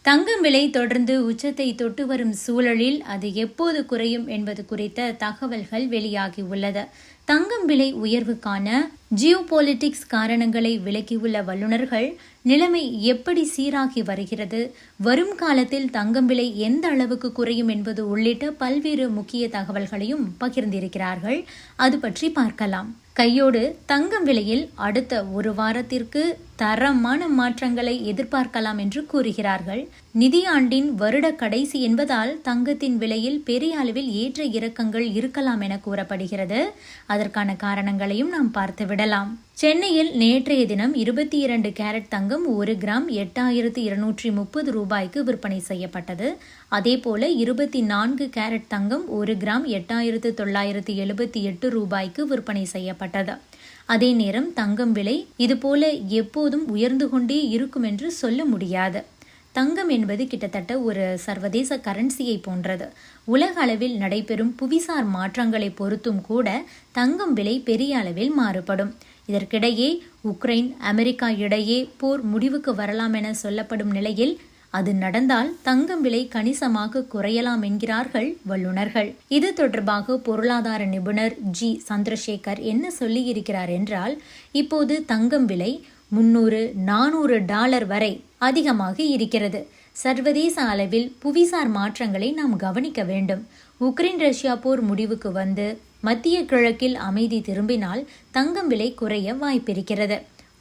தங்கம் விலை தொடர்ந்து உச்சத்தை தொட்டு வரும் சூழலில் அது எப்போது குறையும் என்பது குறித்த தகவல்கள் வெளியாகியுள்ளது. தங்கம் விலை உயர்வுக்கான ஜியோபாலிட்டிக்ஸ் காரணங்களை விளக்கியுள்ள வல்லுநர்கள், நிலைமை எப்படி சீராகி வருகிறது, வரும் காலத்தில் தங்கம் விலை எந்த அளவுக்கு குறையும் என்பது உள்ளிட்ட பல்வேறு முக்கிய தகவல்களையும் பகிர்ந்திருக்கிறார்கள். அது பற்றி பார்க்கலாம். கையோடு தங்கம் விலையில் அடுத்த ஒரு வாரத்திற்கு தரமான மாற்றங்களை எதிர்பார்க்கலாம் என்று கூறுகிறார்கள். நிதியாண்டின் வருட கடைசி என்பதால் தங்கத்தின் விலையில் பெரிய அளவில் ஏற்ற இறக்கங்கள் இருக்கலாம் என கூறப்படுகிறது. அதற்கான காரணங்களையும் நாம் பார்த்து விடலாம். சென்னையில் நேற்றைய தினம் 22 கேரட் தங்கம் 1 கிராம் 8,230 ரூபாய்க்கு விற்பனை செய்யப்பட்டது. அதேபோல 24 கேரட் தங்கம் 1 கிராம் 8,978 ரூபாய்க்கு விற்பனை செய்யப்பட்டது. அதே நேரம் தங்கம் விலை இதுபோல எப்போதும் உயர்ந்து கொண்டே இருக்கும் என்று சொல்ல முடியாது. தங்கம் என்பது கிட்டத்தட்ட ஒரு சர்வதேச கரன்சியை போன்றது. உலக அளவில் நடைபெறும் புவிசார் மாற்றங்களை பொறுத்தும் கூட தங்கம் விலை பெரிய அளவில் மாறுபடும். இதற்கிடையே உக்ரைன் அமெரிக்கா இடையே போர் முடிவுக்கு வரலாம் என சொல்லப்படும் நிலையில் அது நடந்தால் தங்கம் விலை கணிசமாக குறையலாம் என்கிறார்கள் வல்லுநர்கள். இது தொடர்பாக பொருளாதார நிபுணர் ஜி சந்திரசேகர் என்ன சொல்லியிருக்கிறார் என்றால், இப்போது தங்கம் விலை $300-400 வரை அதிகமாக இருக்கிறது. சர்வதேச அளவில் புவிசார் மாற்றங்களை நாம் கவனிக்க வேண்டும். உக்ரைன் ரஷ்யா போர் முடிவுக்கு வந்து மத்திய கிழக்கில் அமைதி திரும்பினால் தங்கம் விலை குறைய வாய்ப்பிருக்கிறது.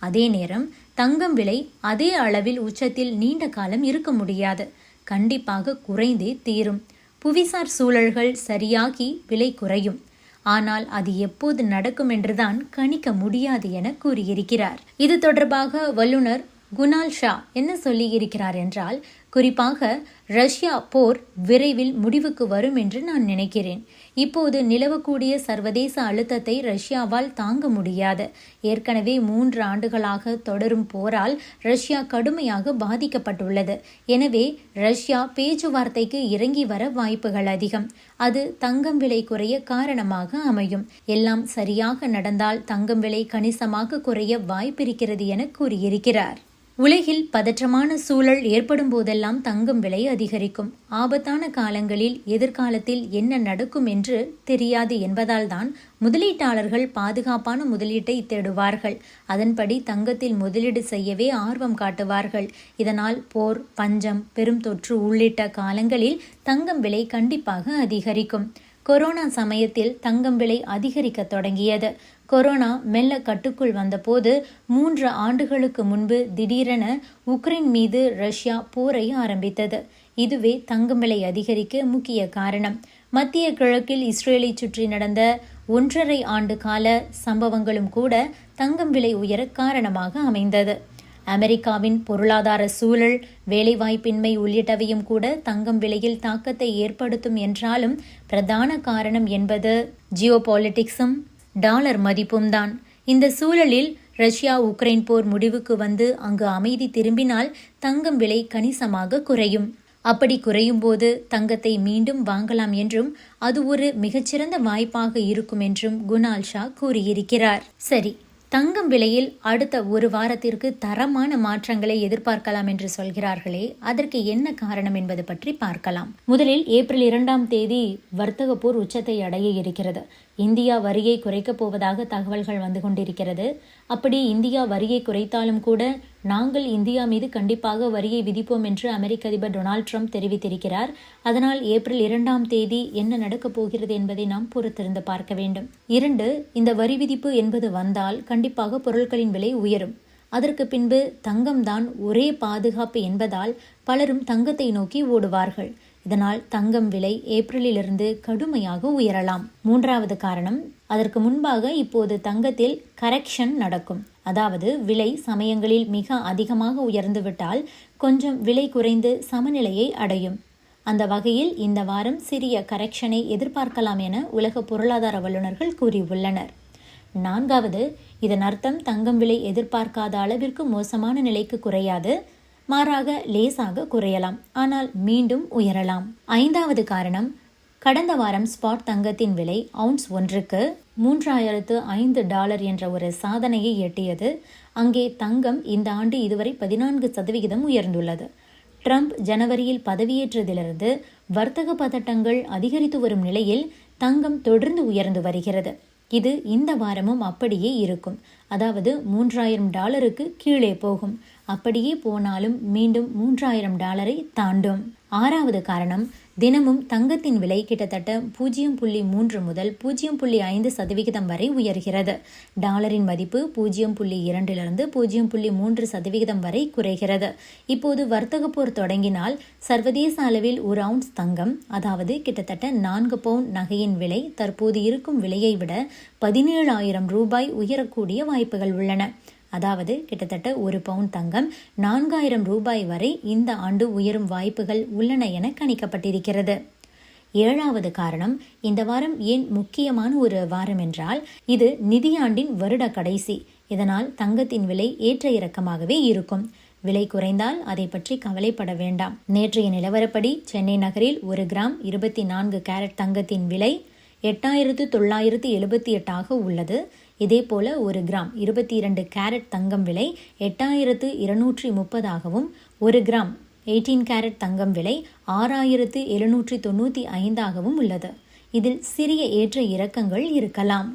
அதே நேரம் தங்கம் விலை அதே அளவில் உச்சத்தில் நீண்ட காலம் இருக்க முடியாது. கண்டிப்பாக குறைந்தே தீரும். புவிசார் சூழல்கள் சரியாகி விலை குறையும். ஆனால் அது எப்போது நடக்கும் என்றுதான் கணிக்க முடியாது என கூறியிருக்கிறார். இது தொடர்பாக வல்லுநர் குணால் ஷா என்ன சொல்லியிருக்கிறார் என்றால், குறிப்பாக ரஷ்யா போர் விரைவில் முடிவுக்கு வரும் என்று நான் நினைக்கிறேன். இப்போது நிலவக்கூடிய சர்வதேச அழுத்தத்தை ரஷ்யாவால் தாங்க முடியாது. ஏற்கனவே 3 ஆண்டுகளாக தொடரும் போரால் ரஷ்யா கடுமையாக பாதிக்கப்பட்டுள்ளது. எனவே ரஷ்யா பேச்சுவார்த்தைக்கு இறங்கி வர வாய்ப்புகள் அதிகம். அது தங்கம் விலை குறைய காரணமாக அமையும். எல்லாம் சரியாக நடந்தால் தங்கம் விலை கணிசமாக குறைய வாய்ப்பிருக்கிறது என கூறியிருக்கிறார். உலகில் பதற்றமான சூழல் ஏற்படும் போதெல்லாம் தங்கம் விலை அதிகரிக்கும். ஆபத்தான காலங்களில் எதிர்காலத்தில் என்ன நடக்கும் என்று தெரியாது என்பதால் தான் முதலீட்டாளர்கள் பாதுகாப்பான முதலீட்டை தேடுவார்கள். அதன்படி தங்கத்தில் முதலீடு செய்யவே ஆர்வம் காட்டுவார்கள். இதனால் போர், பஞ்சம், பெரும் தொற்று உள்ளிட்ட காலங்களில் தங்கம் விலை கண்டிப்பாக அதிகரிக்கும். கொரோனா சமயத்தில் தங்கம் விலை அதிகரிக்க தொடங்கியது. கொரோனா மெல்ல கட்டுக்குள் வந்தபோது 3 ஆண்டுகளுக்கு முன்பு திடீரென உக்ரைன் மீது ரஷ்யா போரை ஆரம்பித்தது. இதுவே தங்கம் விலை அதிகரிக்க முக்கிய காரணம். மத்திய கிழக்கில் இஸ்ரேலை சுற்றி நடந்த 1.5 ஆண்டு கால சம்பவங்களும் கூட தங்கம் விலை உயர காரணமாக அமைந்தது. அமெரிக்காவின் பொருளாதார சூழல், வேலைவாய்ப்பின்மை உள்ளிட்டவையும் கூட தங்கம் விலையில் தாக்கத்தை ஏற்படுத்தும் என்றாலும் பிரதான காரணம் என்பது ஜியோபாலிட்டிக்ஸும் டாலர் மதிப்பும் தான். இந்த சூழலில் ரஷ்யா உக்ரைன் போர் முடிவுக்கு வந்து அங்கு அமைதி திரும்பினால் தங்கம் விலை கணிசமாக குறையும். அப்படி குறையும் போது தங்கத்தை மீண்டும் வாங்கலாம் என்றும் அது ஒரு மிகச்சிறந்த வாய்ப்பாக இருக்கும் என்றும் குணால் ஷா கூறியிருக்கிறார். சரி, தங்கம் விலையில் அடுத்த ஒரு வாரத்திற்கு தரமான மாற்றங்களை எதிர்பார்க்கலாம் என்று சொல்கிறார்களே, அதற்கு என்ன காரணம் என்பது பற்றி பார்க்கலாம். முதலில் ஏப்ரல் 2ஆம் தேதி வர்த்தக போர் உச்சத்தை அடைய இருக்கிறது. இந்தியா வரியை குறைக்கப் போவதாக தகவல்கள் வந்து கொண்டிருக்கிறது. அப்படி இந்தியா வரியை குறைத்தாலும் கூட நாங்கள் இந்தியா மீது கண்டிப்பாக வரியை விதிப்போம் என்று அமெரிக்க அதிபர் டொனால்ட் ட்ரம்ப் தெரிவித்திருக்கிறார். அதனால் ஏப்ரல் 2ஆம் தேதி என்ன நடக்கப் போகிறது என்பதை நாம் பொறுத்திருந்து பார்க்க வேண்டும். 2, இந்த வரி விதிப்பு என்பது வந்தால் கண்டிப்பாக பொருட்களின் விலை உயரும். அதற்கு பின்பு தங்கம்தான் ஒரே பாதுகாப்பு என்பதால் பலரும் தங்கத்தை நோக்கி ஓடுவார்கள். இதனால் தங்கம் விலை ஏப்ரலிலிருந்து கடுமையாக உயரலாம். 3வது காரணம், அதற்கு முன்பாக இப்போது தங்கத்தில் கரெக்ஷன் நடக்கும். அதாவது விலை சமயங்களில் மிக அதிகமாக உயர்ந்துவிட்டால் கொஞ்சம் விலை குறைந்து சமநிலையை அடையும். அந்த வகையில் இந்த வாரம் சிறிய கரெக்ஷனை எதிர்பார்க்கலாம் என உலக பொருளாதார வல்லுநர்கள் கூறியுள்ளனர். 4வது, இதன் அர்த்தம் தங்கம் விலை எதிர்பார்க்காத அளவிற்கு மோசமான நிலைக்கு குறையாது, மாறாக லேசாக குறையலாம், ஆனால் மீண்டும் உயரலாம். 5வது காரணம், கடந்த வாரம் ஸ்பாட் தங்கத்தின் விலை அவுன்ஸ் ஒன்றுக்கு $3,005 என்ற ஒரு சாதனையை எட்டியது. அங்கே தங்கம் இந்த ஆண்டு இதுவரை 14% உயர்ந்துள்ளது. ட்ரம்ப் ஜனவரியில் பதவியேற்றதிலிருந்து வர்த்தக பதட்டங்கள் அதிகரித்து வரும் நிலையில் தங்கம் தொடர்ந்து உயர்ந்து வருகிறது. இது இந்த வாரமும் அப்படியே இருக்கும். அதாவது $3000 கீழே போகும். அப்படியே போனாலும் மீண்டும் $3000 தாண்டும். 6வது காரணம், தினமும் தங்கத்தின் விலை கிட்டத்தட்ட 0.3 முதல் 0.5% வரை உயர்கிறது. டாலரின் மதிப்பு 0.2 0.3% வரை குறைகிறது. இப்போது வர்த்தக போர் தொடங்கினால் சர்வதேச அளவில் ஒரு அவுன்ஸ் தங்கம், அதாவது கிட்டத்தட்ட 4 பவுண்ட் நகையின் விலை தற்போது இருக்கும் விலையை விட $17,000 உயரக்கூடிய வாய்ப்புகள் உள்ளன. அதாவது கிட்டத்தட்ட ஒரு பவுண்ட் தங்கம் $4,000 வரை இந்த ஆண்டு உயரும் வாய்ப்புகள் உள்ளன என கணிக்கப்பட்டிருக்கிறது. 7வது காரணம், இந்த வாரம் ஏன் முக்கியமான ஒரு வாரம் என்றால், இது நிதியாண்டின் வருட கடைசி. இதனால் தங்கத்தின் விலை ஏற்ற இறக்கமாகவே இருக்கும். விலை குறைந்தால் அதை பற்றி கவலைப்பட வேண்டாம். நேற்றைய நிலவரப்படி சென்னை நகரில் 1 கிராம் 24 கேரட் தங்கத்தின் விலை 8,978 உள்ளது. இதேபோல 1 கிராம் 22 கேரட் தங்கம் விலை 8,230 1 கிராம் 18 கேரட் தங்கம் விலை 6,795 உள்ளது. இதில் சிறிய ஏற்ற இறக்கங்கள் இருக்கலாம்.